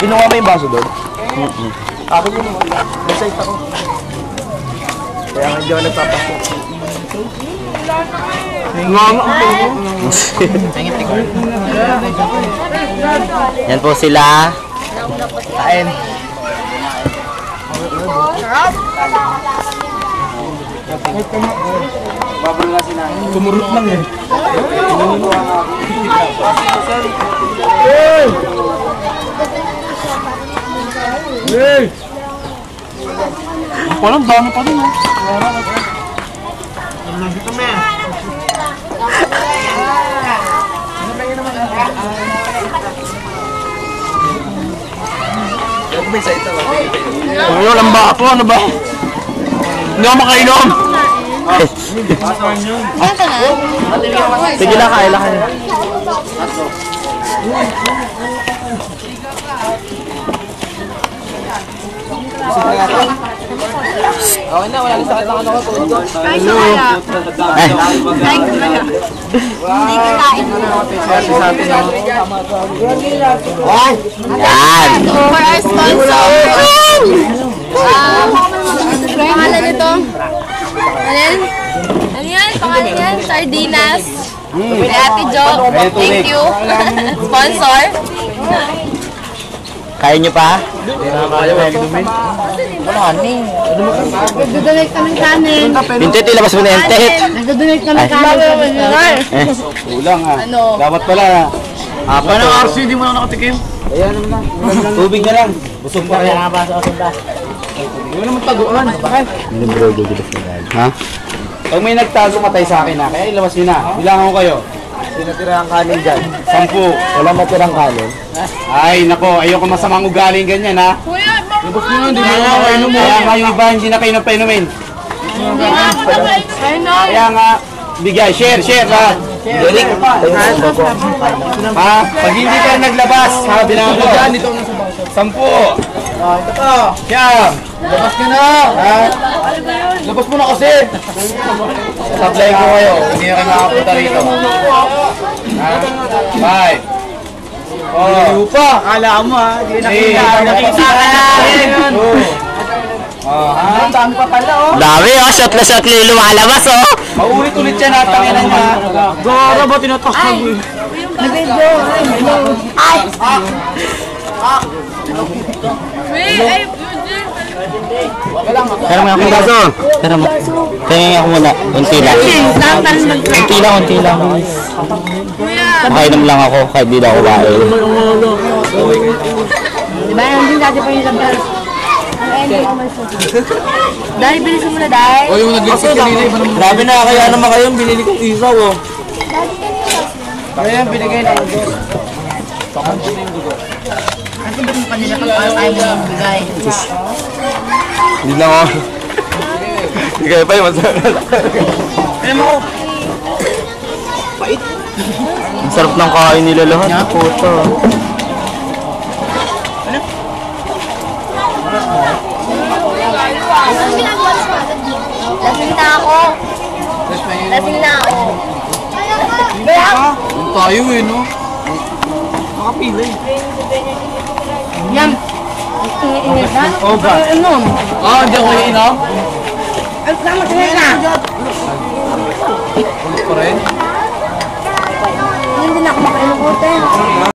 Kinuha mo yung baso doon? Ako mo naman. Nag-site ako. Kaya nga hindi ako nagpapasok. Yan po sila. Kain. Kumurot lang eh. Hey! Walang dami pa din eh. Dito men. Walang ba ako? Ano ba? Hindi ako makainom. Sige lang, kaya lang kayo. Okay na, wala sakit lang ako. Kain na kaya. Kain na kaya. Hindi ka kain. Yan. For our sponsor. Pangalan nito? Ano yan? Pangalan yan? Sardinas. Kay Ate Jo. Thank you. Sponsor. Kaya nyo pa? Nagdodonate kami kanin. Pintit, ilabas mo na yung tet. Nagdodonate kami kanin. Kulang ha. Ano? Dapat pala ha. Paano ang RC, hindi mo na nakatikim? Ayan naman na. Tubig na lang. Busog pa kaya. Hindi mo naman taguan. Bakit? Ha? Pag may nagtago, matay sa akin ha. Kaya ilabas nyo na. Bilangan ko kayo. Sinatira ang kanin dyan. 10. Wala matirang kanin. Ay, nako. Ayoko masamang ugaling ganyan ha. Kuya, Labas nyo na, hindi mo na kayo mo. Kaya nga yung iba, hindi na kayo napainumin. Kaya nga, bigay. Share ha. Derek. Ha? Pag hindi ka naglabas, ha? Bilangan ko. 10. Ito pa. Siyam. Labas ka na. Ha? Labas mo na kasi. Supply ko kayo. Hindi na kayo makapunta rito. Ha? 5. Oh. Pa. Kala mo ha. Hindi nakita. Nakita ka na. Ang dami pa pala oh. Dami oh, shot na shot lumalabas oh. Maulit-ulit yan ha. Tanginan niya. Gara ba tinatakag eh. nag-video. Ay! Ay! Pero mo ako baso. Pero mo. Tingin ako muna. Unti lang. Unti lang. Makainom lang ako kahit di na ako kain. Diba? Hindi natin pa yung sabar. Dahil bilisin mo na dahil. O yung nag-lisip kanina iba naman. Grabe na, kaya naman kayo binili kong isaw oh. Kaya binigay na ako. Kasi ba't mo pa nila pag ayaw mo ng bigay? Hindi lang ako. Hindi kaya pa yung masarap. Ano mo? Pait. Ang sarap ng kain nila lahat. Puto. Lasing na ako. Lasing na ako. Yung tayo eh no? Makapila eh. Yan. Ingit na? Oh ba? Ano? Ah, hindi ako iinom? Ay, sama ka na. Ulit pa rin? Hindi na ako makainom ko, te.